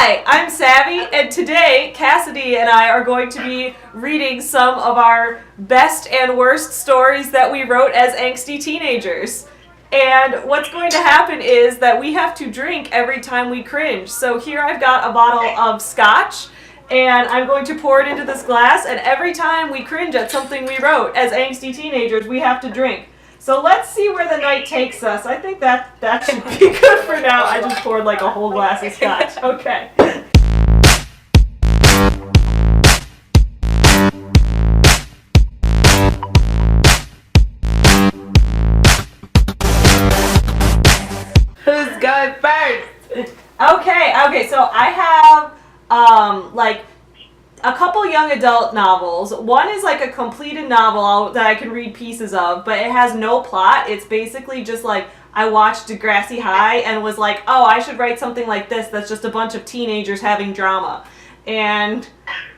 Hi, I'm Savvy, and today Cassidy and I are going to be reading some of our best and worst stories that we wrote as angsty teenagers. And what's going to happen is that we have to drink every time we cringe. So here I've got a bottle of scotch, and I'm going to pour it into this glass, and every time we cringe at something we wrote as angsty teenagers, we have to drink. So let's see where the night takes us. I think that should be good for now. I just poured like a whole glass of scotch. Okay. Who's going first? Okay, so I have like a couple young adult novels. One is like a completed novel that I can read pieces of, but it has no plot. It's basically just like I watched Degrassi High and was like, oh, I should write something like this that's just a bunch of teenagers having drama. And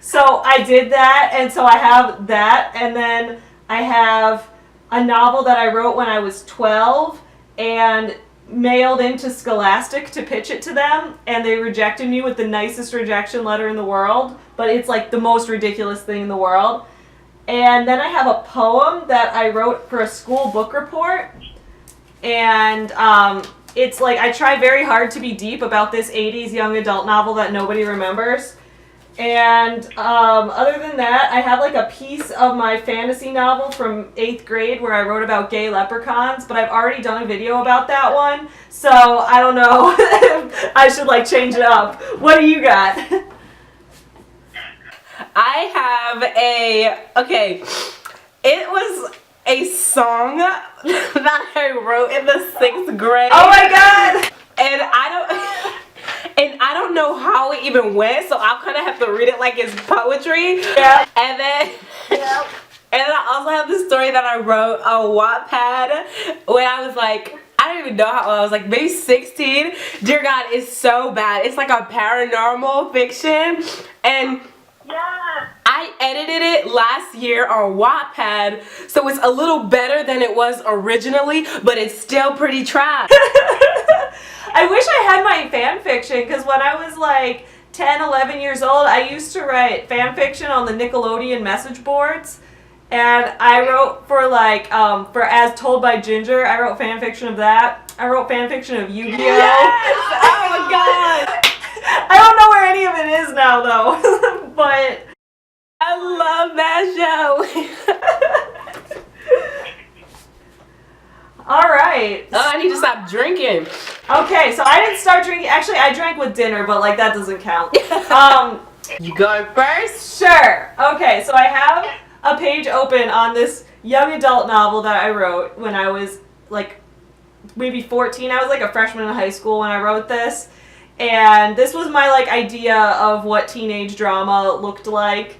so I did that, and so I have that, and then I have a novel that I wrote when I was 12 and mailed into Scholastic to pitch it to them, and they rejected me with the nicest rejection letter in the world, but it's like the most ridiculous thing in the world. And then I have a poem that I wrote for a school book report, and it's like I try very hard to be deep about this 80s young adult novel that nobody remembers. And other than that, I have like a piece of my fantasy novel from 8th grade where I wrote about gay leprechauns, but I've already done a video about that one, so I don't know if I should like change it up. What do you got? I have it was a song that I wrote in the 6th grade. Oh my god! And I don't know how it even went, so I'll kind of have to read it like it's poetry. Yeah. And then, yeah. And then I also have this story that I wrote on Wattpad when I was like, I don't even know how old I was, like maybe 16. Dear God, it's so bad. It's like a paranormal fiction, and I edited it last year on Wattpad, so it's a little better than it was originally, but it's still pretty trash. I wish I had my fan fiction, because when I was like 10, 11 years old, I used to write fan fiction on the Nickelodeon message boards, and I wrote for like, for As Told by Ginger, I wrote fan fiction of that. I wrote fan fiction of Yu-Gi-Oh! Yes! Oh my god! I don't know where any of it is now though, but I love that show. Alright. Oh, I need to stop drinking. Okay, so I didn't start drinking. Actually, I drank with dinner, but like that doesn't count. You going first? Sure. Okay, so I have a page open on this young adult novel that I wrote when I was like maybe 14. I was like a freshman in high school when I wrote this. And this was my like idea of what teenage drama looked like.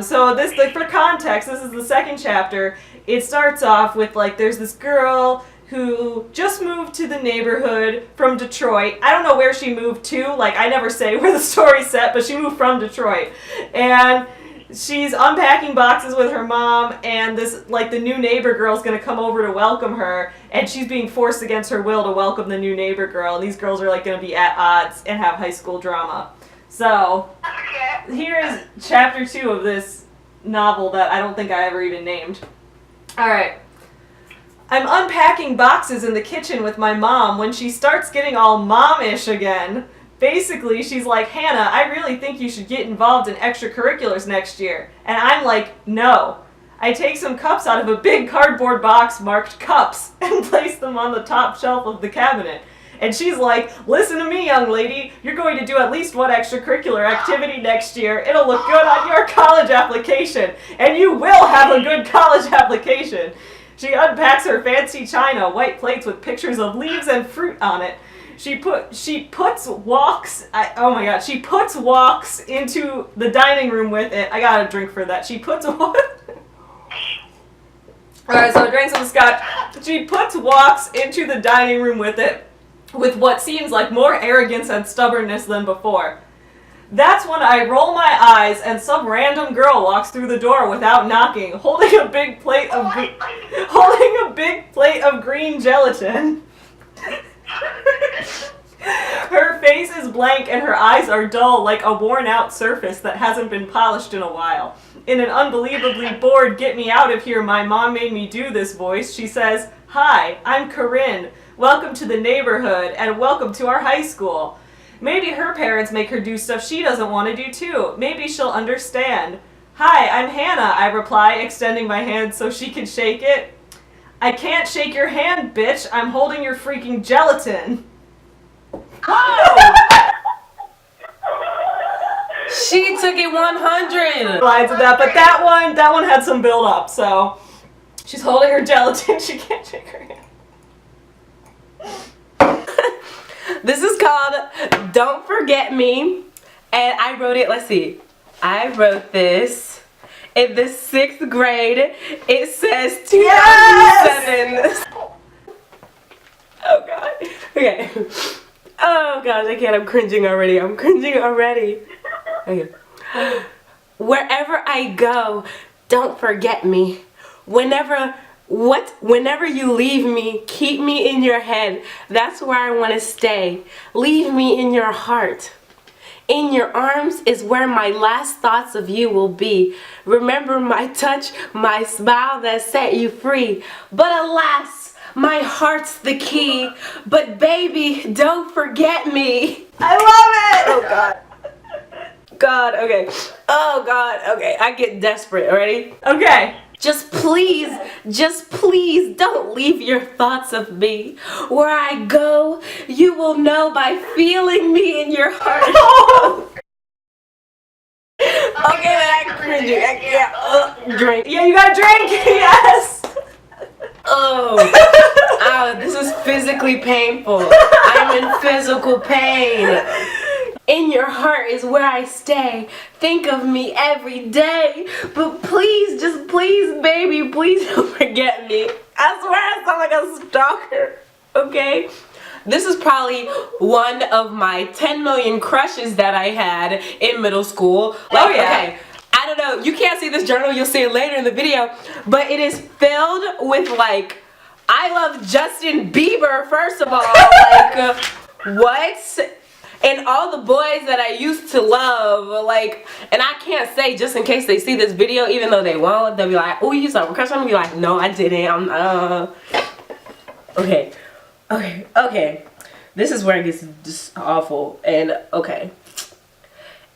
So this, like, for context, this is the second chapter. It starts off with like there's this girl who just moved to the neighborhood from Detroit. I don't know where she moved to. Like, I never say where the story's set, but she moved from Detroit. And she's unpacking boxes with her mom, and this, like, the new neighbor girl's gonna come over to welcome her, and she's being forced against her will to welcome the new neighbor girl, and these girls are, like, gonna be at odds and have high school drama. So, here is chapter 2 of this novel that I don't think I ever even named. Alright. I'm unpacking boxes in the kitchen with my mom when she starts getting all mom-ish again. Basically, she's like, Hannah, I really think you should get involved in extracurriculars next year. And I'm like, no. I take some cups out of a big cardboard box marked cups and place them on the top shelf of the cabinet. And she's like, listen to me, young lady. You're going to do at least one extracurricular activity next year. It'll look good on your college application. And you will have a good college application. She unpacks her fancy china, white plates with pictures of leaves and fruit on it. She puts walks into the dining room with it. I got a drink for that. She puts what? Alright, so I drank some scotch. She puts walks into the dining room with it, with what seems like more arrogance and stubbornness than before. That's when I roll my eyes and some random girl walks through the door without knocking, holding a big plate of green gelatin. Her face is blank and her eyes are dull like a worn-out surface that hasn't been polished in a while. In an unbelievably bored "get me out of here, my mom made me do this" voice, she says, "Hi, I'm Corinne. Welcome to the neighborhood and welcome to our high school." Maybe her parents make her do stuff she doesn't want to do too. Maybe she'll understand. "Hi, I'm Hannah," I reply, extending my hand so she can shake it. "I can't shake your hand, bitch. I'm holding your freaking gelatin." Whoa! She took it 100. Lines of that, but that one had some build up. So she's holding her gelatin. She can't shake her hand. This is called "Don't Forget Me," and I wrote it. Let's see. I wrote this in the 6th grade. It says 2007. Yes! Oh God. Okay. Oh gosh, I can't. I'm cringing already. Okay. Wherever I go, don't forget me. Whenever you leave me, keep me in your head. That's where I want to stay. Leave me in your heart. In your arms is where my last thoughts of you will be. Remember my touch, my smile that set you free. But alas, my heart's the key. But baby, don't forget me. I love it! Oh God. God, okay. Oh God, okay. I get desperate. Ready? Okay. Just please don't leave your thoughts of me. Where I go, you will know by feeling me in your heart. Okay, I'm cringing. I can't drink. Yeah, you gotta drink. Yes. Oh, this is physically painful. I'm in physical pain. In your heart is where I stay. Think of me every day. But please, just please, baby, please don't forget me. I swear I sound like a stalker. Okay? This is probably one of my 10 million crushes that I had in middle school. Like, oh, yeah. Okay, I don't know. You can't see this journal. You'll see it later in the video. But it is filled with, like, I love Justin Bieber, first of all. Like, what? And all the boys that I used to love, like, and I can't say just in case they see this video, even though they won't, they'll be like, "Oh, you used to have a crush on me?" Be like, "No, I didn't. Okay. This is where it gets just awful. And okay.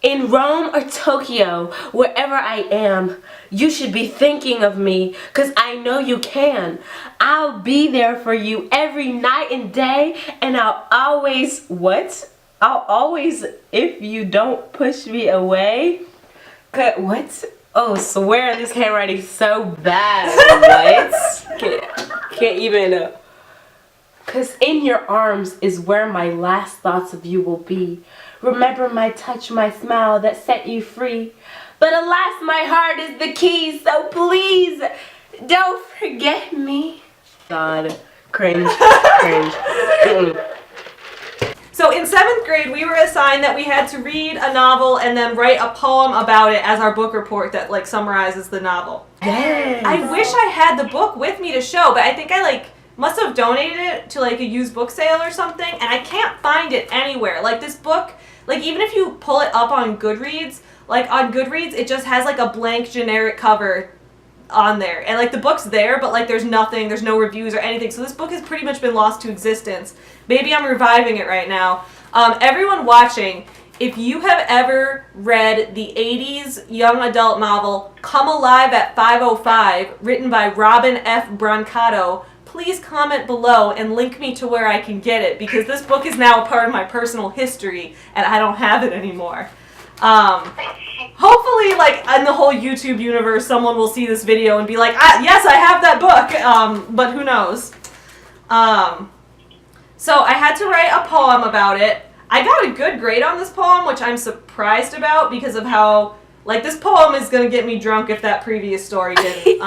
In Rome or Tokyo, wherever I am, you should be thinking of me, 'cause I know you can. I'll be there for you every night and day, and I'll always, what? I'll always, if you don't push me away. What? Oh, swear this handwriting's so bad. What? Can't even. 'Cause in your arms is where my last thoughts of you will be. Remember my touch, my smile that set you free. But alas, my heart is the key, so please don't forget me. God, cringe. So in 7th grade, we were assigned that we had to read a novel and then write a poem about it as our book report that like summarizes the novel. Yes. I wish I had the book with me to show, but I think I like must have donated it to like a used book sale or something, and I can't find it anywhere. Like this book, like even if you pull it up on Goodreads, like on Goodreads, it just has like a blank generic cover on there, and like the book's there, but like there's nothing, there's no reviews or anything, so this book has pretty much been lost to existence. Maybe I'm reviving it right now. Everyone watching, if you have ever read the 80s young adult novel Come Alive at 5:05, written by Robin F. Brancato, please comment below and link me to where I can get it, because this book is now a part of my personal history and I don't have it anymore. Hopefully, like, in the whole YouTube universe, someone will see this video and be like, yes, I have that book, but who knows. So I had to write a poem about it. I got a good grade on this poem, which I'm surprised about because of how, like, this poem is going to get me drunk if that previous story didn't.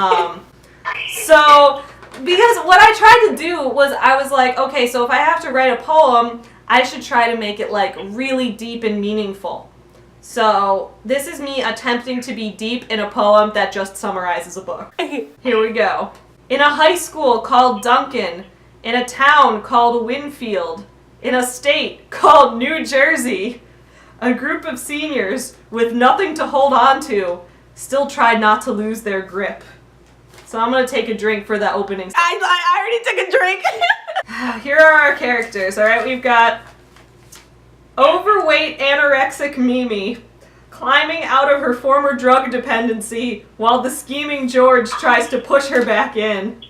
So, because what I tried to do was, I was like, okay, so if I have to write a poem, I should try to make it, like, really deep and meaningful. So, this is me attempting to be deep in a poem that just summarizes a book. Here we go. In a high school called Duncan, in a town called Winfield, In a state called New Jersey, a group of seniors with nothing to hold on to still tried not to lose their grip. So I'm going to take a drink for that opening. I already took a drink. Here are our characters, alright? We've got overweight anorexic Mimi climbing out of her former drug dependency while the scheming George tries to push her back in.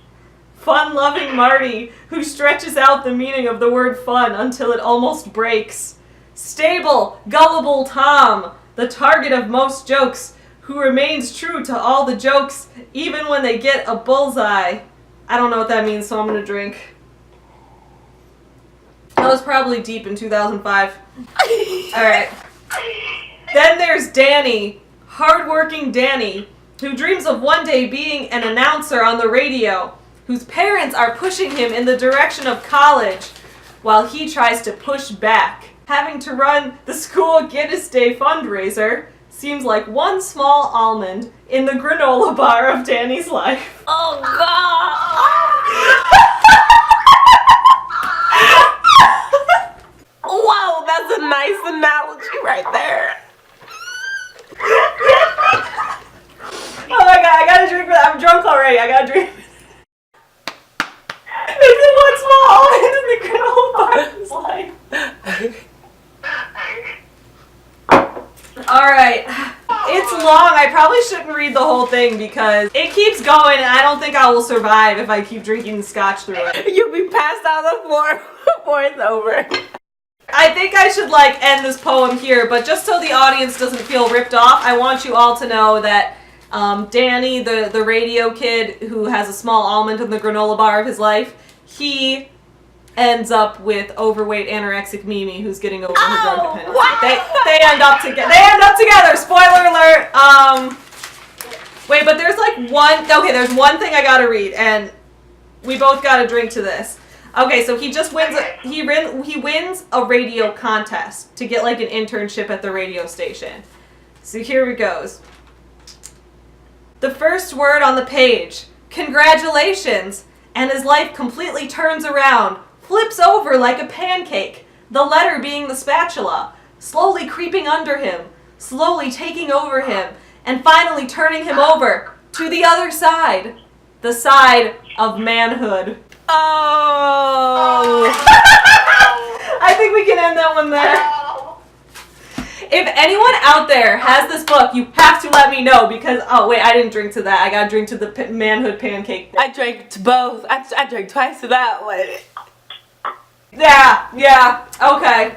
Fun-loving Marty, who stretches out the meaning of the word fun until it almost breaks. Stable, gullible Tom, the target of most jokes, who remains true to all the jokes even when they get a bullseye. I don't know what that means, so I'm gonna drink. That was probably deep in 2005. Alright. Then there's Danny, hardworking Danny, who dreams of one day being an announcer on the radio, whose parents are pushing him in the direction of college while he tries to push back. Having to run the school Guinness Day fundraiser seems like one small almond in the granola bar of Danny's life. Oh, God. Whoa, that's a nice analogy right there. Oh my god, I gotta drink for that. I'm drunk already. I gotta drink. There's one small almond in the granola bar of his life. Alright. It's long. I probably shouldn't read the whole thing because it keeps going and I don't think I will survive if I keep drinking scotch through it. You'll be passed out on the floor before it's over. I think I should end this poem here, but just so the audience doesn't feel ripped off, I want you all to know that Danny, the radio kid who has a small almond in the granola bar of his life, he ends up with overweight anorexic Mimi who's getting over her drug dependency. What? They end up together. They end up together. Spoiler alert. Wait, but there's there's one thing I gotta read, and we both gotta drink to this. Okay, so he just wins. He wins a radio contest to get an internship at the radio station. So here it goes. The first word on the page. Congratulations! And his life completely turns around, flips over like a pancake. The letter being the spatula, slowly creeping under him, slowly taking over him, and finally turning him over to the other side. The side of manhood. Oh! I think we can end that one there. If anyone out there has this book, you have to let me know because, oh wait, I didn't drink to that. I gotta drink to the manhood pancake. I drank to both. I drank twice to that one. Yeah, okay.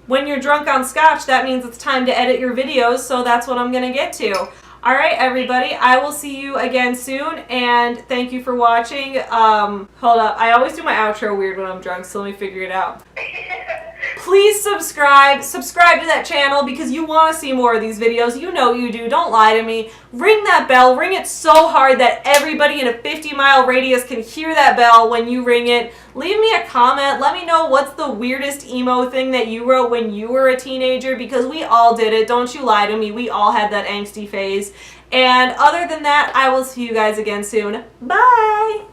When you're drunk on scotch, that means it's time to edit your videos, so that's what I'm gonna get to. Alright, everybody, I will see you again soon, and thank you for watching. Hold up, I always do my outro weird when I'm drunk, so let me figure it out. Please subscribe to that channel because you want to see more of these videos. You know you do, don't lie to me. Ring that bell, ring it so hard that everybody in a 50-mile radius can hear that bell when you ring it. Leave me a comment, let me know what's the weirdest emo thing that you wrote when you were a teenager because we all did it, don't you lie to me, we all had that angsty phase. And other than that, I will see you guys again soon. Bye!